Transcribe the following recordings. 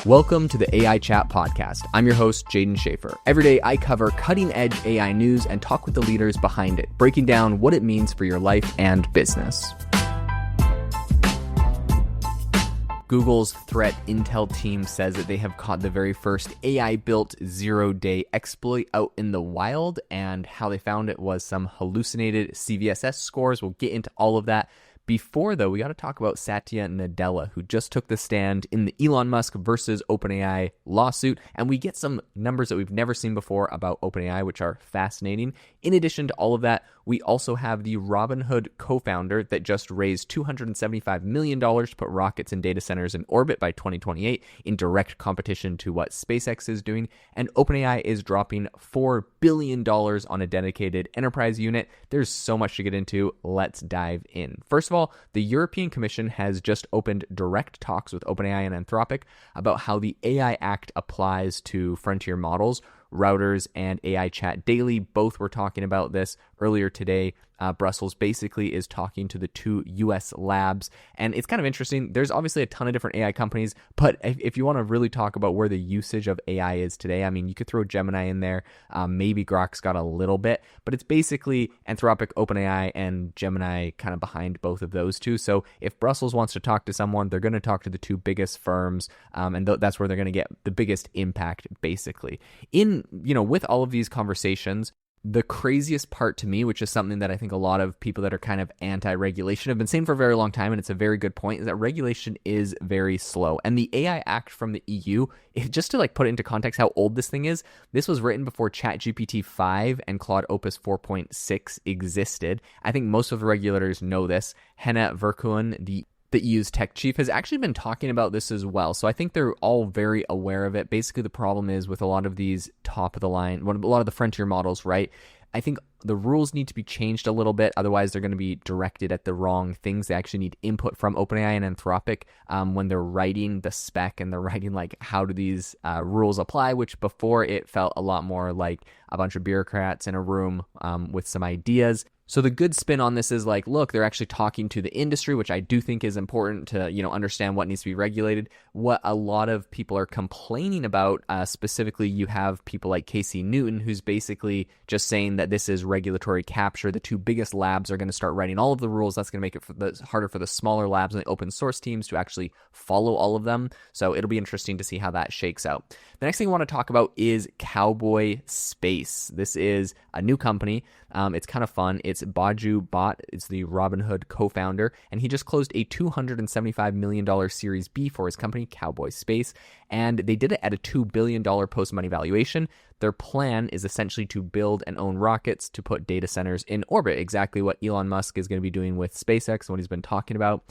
Welcome to the AI Chat Podcast. I'm your host, Jaden Schaefer. Every day, I cover cutting-edge AI news and talk with the leaders behind it, breaking down what it means for your life and business. Google's threat intel team says that they have caught the very first AI-built zero-day exploit out in the wild, and how they found it was some hallucinated CVSS scores. We'll get into all of that. Before, though, we got to talk about Satya Nadella, who just took the stand in the Elon Musk versus OpenAI lawsuit, and we get some numbers that we've never seen before about OpenAI, which are fascinating. In addition to all of that, we also have the Robinhood co-founder that just raised $275 million to put rockets and data centers in orbit by 2028 in direct competition to what SpaceX is doing, and OpenAI is dropping $4 billion on a dedicated enterprise unit. There's so much to get into. Let's dive in. First of all, the European Commission has just opened direct talks with OpenAI and Anthropic about how the AI Act applies to frontier models. Routers and AI Chat Daily both were talking about this earlier today. Brussels basically is talking to the two US labs, and it's kind of interesting. There's obviously a ton of different AI companies, but if you want to really talk about where the usage of AI is today, I mean, you could throw Gemini in there. Maybe Grok's got a little bit, but it's basically Anthropic, OpenAI, and Gemini kind of behind both of those two. So if Brussels wants to talk to someone, they're going to talk to the two biggest firms, and that's where they're going to get the biggest impact, basically. With all of these conversations, the craziest part to me, which is something that I think a lot of people that are kind of anti-regulation have been saying for a very long time, and it's a very good point, is that regulation is very slow. And the AI Act from the EU, just to put it into context how old this thing is, this was written before ChatGPT 5 and Claude Opus 4.6 existed. I think most of the regulators know this. Henna Verkunen, the EU's tech chief, has actually been talking about this as well. So I think they're all very aware of it. Basically, the problem is with a lot of these top of the line, a lot of the frontier models, right? I think the rules need to be changed a little bit. Otherwise, they're going to be directed at the wrong things. They actually need input from OpenAI and Anthropic when they're writing the spec, and they're writing how do these rules apply, which before it felt a lot more like a bunch of bureaucrats in a room with some ideas. So the good spin on this is look, they're actually talking to the industry, which I do think is important to, understand what needs to be regulated. What a lot of people are complaining about, specifically, you have people like Casey Newton, who's basically just saying that this is regulatory capture. The two biggest labs are going to start writing all of the rules. That's going to make it harder for the smaller labs and the open source teams to actually follow all of them. So it'll be interesting to see how that shakes out. The next thing I want to talk about is Cowboy Space. This is a new company. It's kind of fun. It's Baju Bhatt. It's the Robinhood co-founder, and he just closed a $275 million Series B for his company, Cowboy Space, and they did it at a $2 billion post-money valuation. Their plan is essentially to build and own rockets to put data centers in orbit, exactly what Elon Musk is going to be doing with SpaceX and what he's been talking about.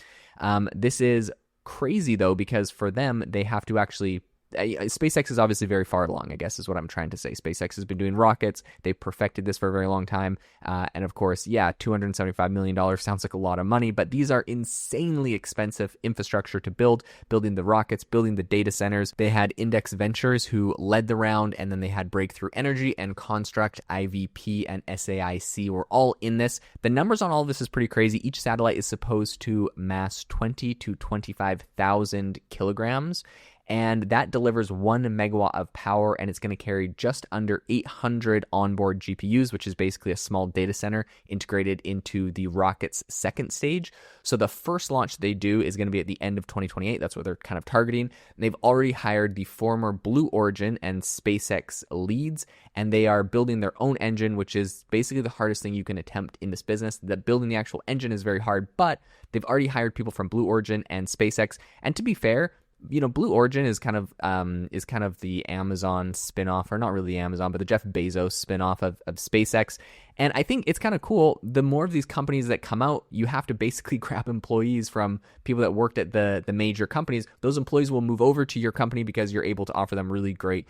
This is crazy, though, because for them, they have to actually... SpaceX is obviously very far along, I guess is what I'm trying to say. SpaceX has been doing rockets. They've perfected this for a very long time. And of course, $275 million sounds like a lot of money, but these are insanely expensive infrastructure to build, building the rockets, building the data centers. They had Index Ventures who led the round, and then they had Breakthrough Energy and Construct, IVP, and SAIC were all in this. The numbers on all of this is pretty crazy. Each satellite is supposed to mass 20 to 25,000 kilograms. And that delivers 1 megawatt of power, and it's going to carry just under 800 onboard GPUs, which is basically a small data center integrated into the rocket's second stage. So the first launch they do is going to be at the end of 2028. That's what they're kind of targeting. And they've already hired the former Blue Origin and SpaceX leads, and they are building their own engine, which is basically the hardest thing you can attempt in this business. That building the actual engine is very hard, but they've already hired people from Blue Origin and SpaceX. And to be fair, Blue Origin is kind of the Amazon spinoff, or not really Amazon, but the Jeff Bezos spinoff of SpaceX. And I think it's kind of cool. The more of these companies that come out, you have to basically grab employees from people that worked at the major companies. Those employees will move over to your company because you're able to offer them really great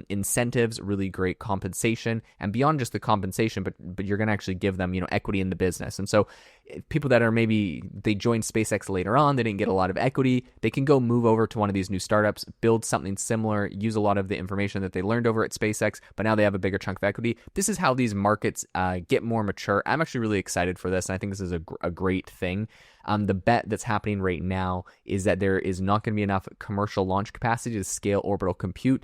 incentives, really great compensation, and beyond just the compensation, but you're going to actually give them, equity in the business. And so people that are maybe they joined SpaceX later on, they didn't get a lot of equity, they can go move over to one of these new startups, build something similar, use a lot of the information that they learned over at SpaceX, but now they have a bigger chunk of equity. This is how these markets get more mature. I'm actually really excited for this, and I think this is a great thing. The bet that's happening right now is that there is not going to be enough commercial launch capacity to scale orbital compute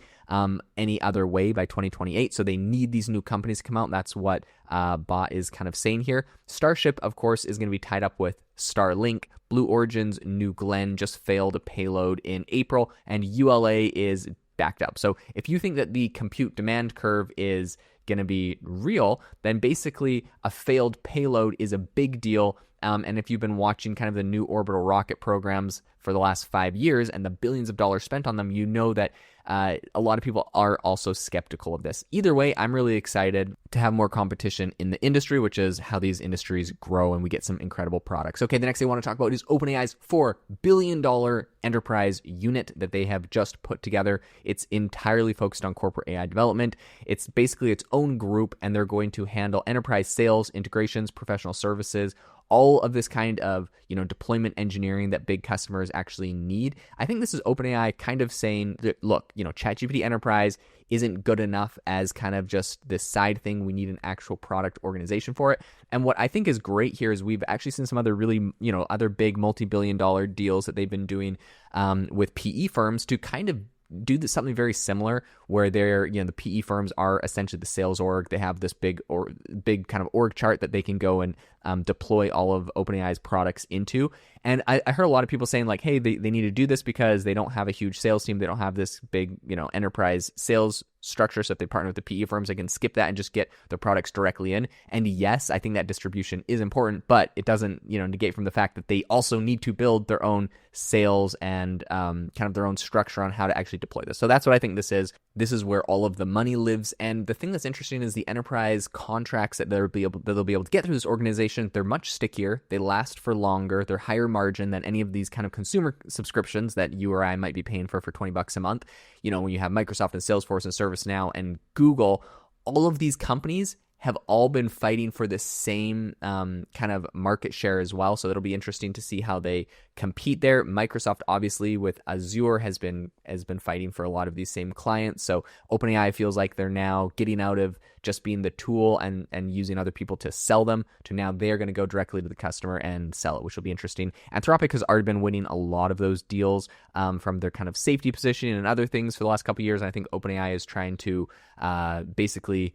any other way by 2028. So they need these new companies to come out. That's what Bot is kind of saying here. Starship, of course, is going to be tied up with Starlink. Blue Origin's New Glenn just failed a payload in April, and ULA is backed up. So if you think that the compute demand curve is going to be real, then basically a failed payload is a big deal. And if you've been watching kind of the new orbital rocket programs for the last 5 years and the billions of dollars spent on them, you know that a lot of people are also skeptical of this. Either way, I'm really excited to have more competition in the industry, which is how these industries grow and we get some incredible products. Okay, the next thing I want to talk about is OpenAI's $4 billion enterprise unit that they have just put together. It's entirely focused on corporate AI development. It's basically its own group, and they're going to handle enterprise sales, integrations, professional services, all of this kind of, deployment engineering that big customers actually need. I think this is OpenAI kind of saying that, look, ChatGPT Enterprise isn't good enough as kind of just this side thing. We need an actual product organization for it. And what I think is great here is we've actually seen some other really, other big multi-billion-dollar deals that they've been doing with PE firms to kind of do something very similar, where they're, the PE firms are essentially the sales org. They have this big kind of org chart that they can go and deploy all of OpenAI's products into. And I heard a lot of people saying like, hey, they need to do this because they don't have a huge sales team. They don't have this big, enterprise sales structure. So if they partner with the PE firms, they can skip that and just get the products directly in. And yes, I think that distribution is important, but it doesn't, negate from the fact that they also need to build their own sales and kind of their own structure on how to actually deploy this. So that's what I think this is. This is where all of the money lives. And the thing that's interesting is the enterprise contracts that they'll be able to get through this organization. They're much stickier. They last for longer. They're higher margin than any of these kind of consumer subscriptions that you or I might be paying for $20 a month. When you have Microsoft and Salesforce and ServiceNow and Google, all of these companies have all been fighting for the same kind of market share as well. So it'll be interesting to see how they compete there. Microsoft, obviously, with Azure has been fighting for a lot of these same clients. So OpenAI feels like they're now getting out of just being the tool and using other people to sell them to now they're going to go directly to the customer and sell it, which will be interesting. Anthropic has already been winning a lot of those deals from their kind of safety positioning and other things for the last couple of years. And I think OpenAI is trying to basically,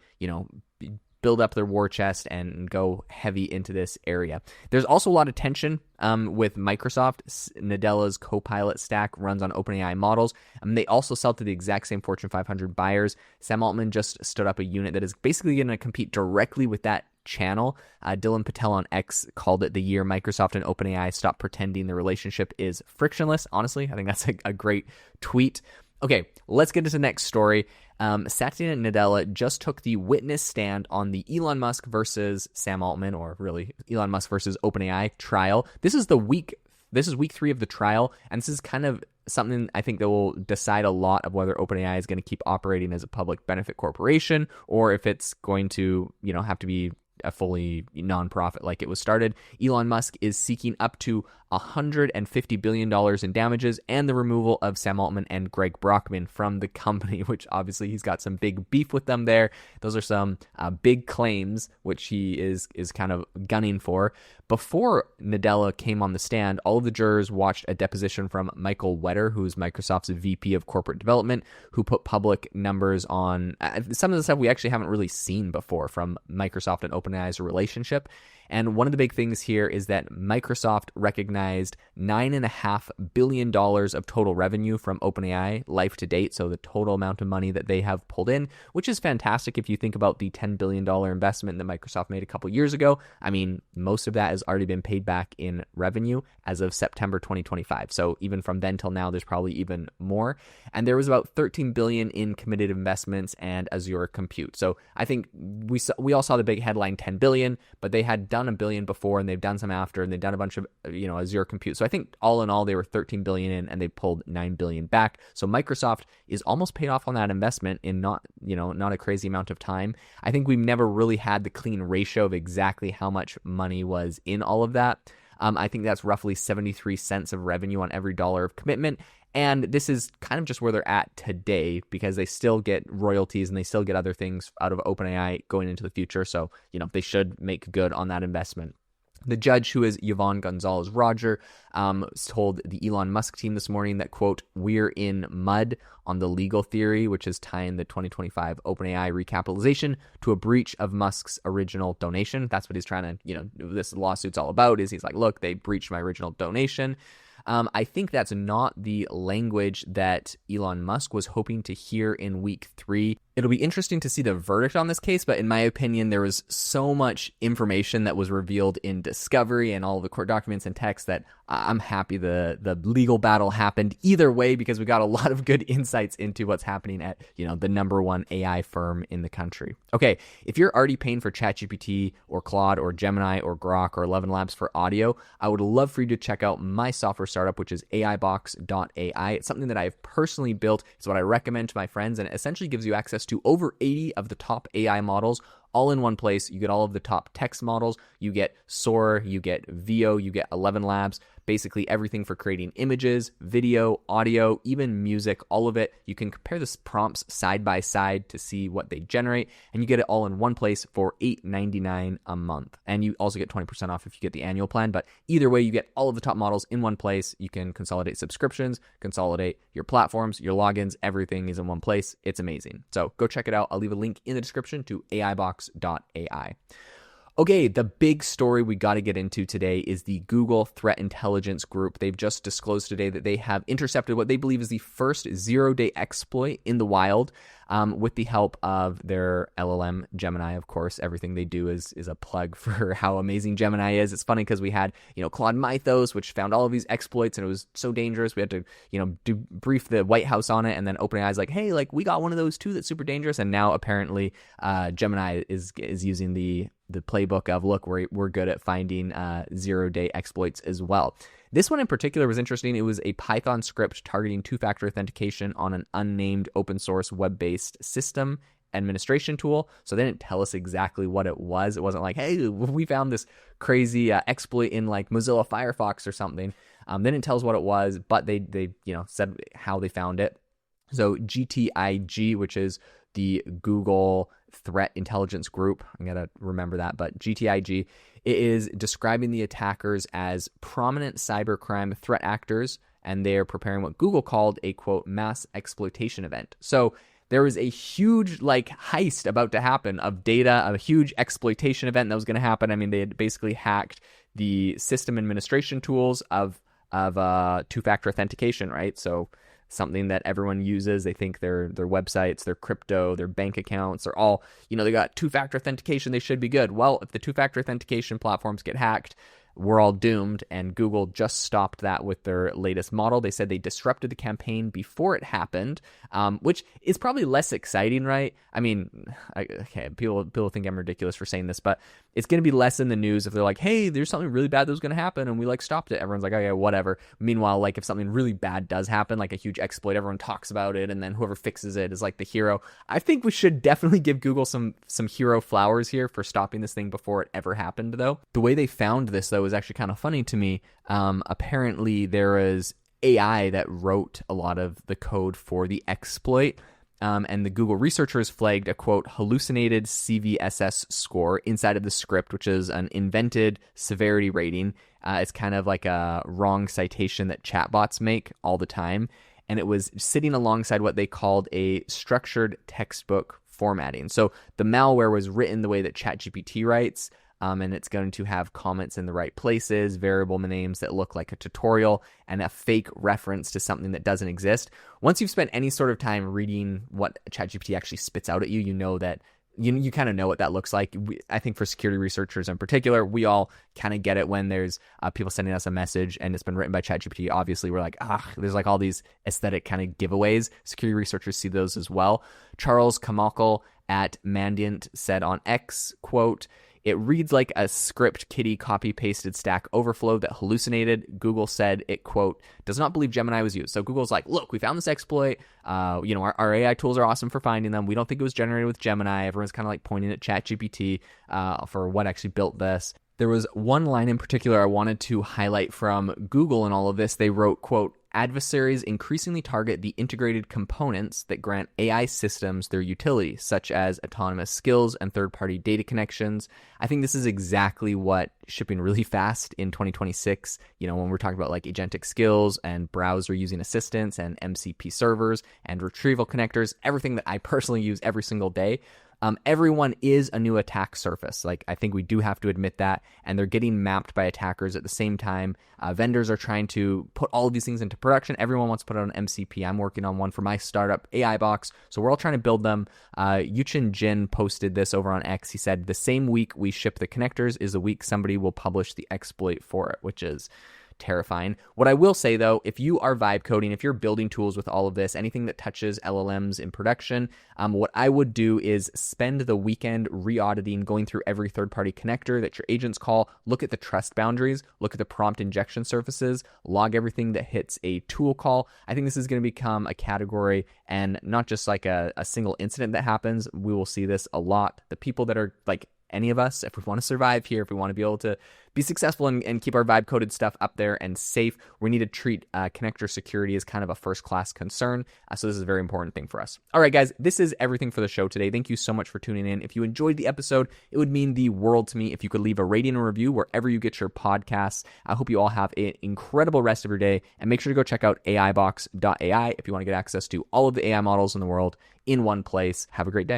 build up their war chest and go heavy into this area. There's also a lot of tension with Microsoft. Nadella's Copilot stack runs on OpenAI models. They also sell to the exact same Fortune 500 buyers. Sam Altman just stood up a unit that is basically going to compete directly with that channel. Dylan Patel on X called it the year Microsoft and OpenAI stopped pretending the relationship is frictionless. Honestly, I think that's a great tweet. Okay, let's get into the next story. Satya Nadella just took the witness stand on the Elon Musk versus Sam Altman, or really Elon Musk versus OpenAI trial. This is week 3 of the trial, and this is kind of something I think that will decide a lot of whether OpenAI is going to keep operating as a public benefit corporation or if it's going to, have to be a fully nonprofit like it was started. Elon Musk is seeking up to $150 billion in damages and the removal of Sam Altman and Greg Brockman from the company, which obviously he's got some big beef with them there. Those are some big claims, which he is kind of gunning for. Before Nadella came on the stand, all of the jurors watched a deposition from Michael Wetter, who is Microsoft's VP of Corporate Development, who put public numbers on some of the stuff we actually haven't really seen before from Microsoft and OpenAI's relationship. And one of the big things here is that Microsoft recognized $9.5 billion of total revenue from OpenAI life to date. So the total amount of money that they have pulled in, which is fantastic if you think about the $10 billion investment that Microsoft made a couple years ago. I mean, most of that has already been paid back in revenue as of September 2025. So even from then till now, there's probably even more. And there was about $13 billion in committed investments and Azure compute. So I think we all saw the big headline $10 billion, but they had done $1 billion before and they've done some after, and they've done a bunch of Azure compute. So I think all in all they were $13 billion in and they pulled $9 billion back. So Microsoft is almost paid off on that investment in not a crazy amount of time. I think we've never really had the clean ratio of exactly how much money was in all of that. I think that's roughly 73 cents of revenue on every dollar of commitment. And this is kind of just where they're at today because they still get royalties and they still get other things out of OpenAI going into the future. So, they should make good on that investment. The judge, who is Yvonne Gonzalez-Roger, told the Elon Musk team this morning that, quote, "We're in mud on the legal theory," which is tying the 2025 OpenAI recapitalization to a breach of Musk's original donation. That's what he's trying to, this lawsuit's all about, is he's like, look, they breached my original donation. I think that's not the language that Elon Musk was hoping to hear in week 3. It'll be interesting to see the verdict on this case, but in my opinion, there was so much information that was revealed in discovery and all of the court documents and text that I'm happy the legal battle happened either way, because we got a lot of good insights into what's happening at, the number one AI firm in the country. Okay, if you're already paying for ChatGPT or Claude or Gemini or Grok or 11 Labs for audio, I would love for you to check out my software startup, which is AIbox.ai. It's something that I've personally built. It's what I recommend to my friends, and it essentially gives you access to over 80 of the top AI models all in one place. You get all of the top text models, you get Sora, you get VO, you get 11 Labs, basically everything for creating images, video, audio, even music, all of it. You can compare the prompts side by side to see what they generate, and you get it all in one place for $8.99 a month. And you also get 20% off if you get the annual plan, but either way, you get all of the top models in one place. You can consolidate subscriptions, consolidate your platforms, your logins, everything is in one place. It's amazing. So go check it out. I'll leave a link in the description to AIbox.ai. Okay, the big story we got to get into today is the Google Threat Intelligence Group. They've just disclosed today that they have intercepted what they believe is the first zero-day exploit in the wild, with the help of their LLM Gemini. Of course, everything they do is a plug for how amazing Gemini is. It's funny because we had, Claude Mythos, which found all of these exploits, and it was so dangerous. We had to, brief the White House on it, and then OpenAI's like, hey, we got one of those too that's super dangerous. And now apparently Gemini is using the playbook of, look, we're good at finding zero-day exploits as well. This one in particular was interesting. It was a Python script targeting two-factor authentication on an unnamed open-source web-based system administration tool. So they didn't tell us exactly what it was. It wasn't like, hey, we found this crazy exploit in Mozilla Firefox or something. They didn't tell us what it was, but they said how they found it. So GTIG, which is the Google Threat Intelligence Group, I'm going to remember that, but GTIG, it is describing the attackers as prominent cybercrime threat actors, and they are preparing what Google called a, quote, mass exploitation event. So there was a huge heist about to happen of data, a huge exploitation event that was going to happen. I mean, they had basically hacked the system administration tools of two-factor authentication, right? So something that everyone uses. They think their websites, their crypto, their bank accounts are all, they got two-factor authentication. They should be good. Well, if the two-factor authentication platforms get hacked, we're all doomed, and Google just stopped that with their latest model. They said they disrupted the campaign before it happened, which is probably less exciting, right? I mean, okay, people think I'm ridiculous for saying this, but it's going to be less in the news if they're like, hey, there's something really bad that was going to happen, and we stopped it. Everyone's like, okay, whatever. Meanwhile, if something really bad does happen, like a huge exploit, everyone talks about it, and then whoever fixes it is the hero. I think we should definitely give Google some hero flowers here for stopping this thing before it ever happened, though. The way they found this, though, is actually kind of funny to me. Apparently there is AI that wrote a lot of the code for the exploit, and the Google researchers flagged a, quote, hallucinated CVSS score inside of the script, which is an invented severity rating. It's kind of like a wrong citation that chatbots make all the time, and it was sitting alongside what they called a structured textbook formatting. So the malware was written the way that ChatGPT writes, and it's going to have comments in the right places, variable names that look like a tutorial, and a fake reference to something that doesn't exist. Once you've spent any sort of time reading what ChatGPT actually spits out at you, you know that you kind of know what that looks like. I think for security researchers in particular, we all kind of get it when there's people sending us a message and it's been written by ChatGPT. Obviously, we're like, there's all these aesthetic kind of giveaways. Security researchers see those as well. Charles Kamakal at Mandiant said on X, quote, it reads like a script kiddie copy-pasted Stack Overflow that hallucinated. Google said it, quote, does not believe Gemini was used. So Google's like, look, we found this exploit. Our AI tools are awesome for finding them. We don't think it was generated with Gemini. Everyone's kind of pointing at ChatGPT for what actually built this. There was one line in particular I wanted to highlight from Google in all of this. They wrote, quote, adversaries increasingly target the integrated components that grant AI systems their utility, such as autonomous skills and third-party data connections. I think this is exactly what shipping really fast in 2026, when we're talking about like agentic skills and browser using assistants and MCP servers and retrieval connectors, everything that I personally use every single day. Everyone is a new attack surface. Like, I think we do have to admit that, and they're getting mapped by attackers at the same time. Vendors are trying to put all of these things into production. Everyone wants to put out an MCP. I'm working on one for my startup, AI Box. So we're all trying to build them. Yuchen Jin posted this over on X. He said, the same week we ship the connectors is the week somebody will publish the exploit for it, which is terrifying. What I will say though, if you are vibe coding, if you're building tools with all of this, anything that touches LLMs in production, what I would do is spend the weekend re-auditing, going through every third-party connector that your agents call, look at the trust boundaries, look at the prompt injection surfaces, log everything that hits a tool call. I think this is going to become a category and not just like a single incident that happens. We will see this a lot. The people that are like any of us, if we want to survive here, if we want to be able to be successful and keep our vibe coded stuff up there and safe, we need to treat connector security as kind of a first class concern. So this is a very important thing for us. All right, guys, this is everything for the show today. Thank you so much for tuning in. If you enjoyed the episode, it would mean the world to me if you could leave a rating and review wherever you get your podcasts. I hope you all have an incredible rest of your day, and make sure to go check out aibox.ai if you want to get access to all of the AI models in the world in one place. Have a great day.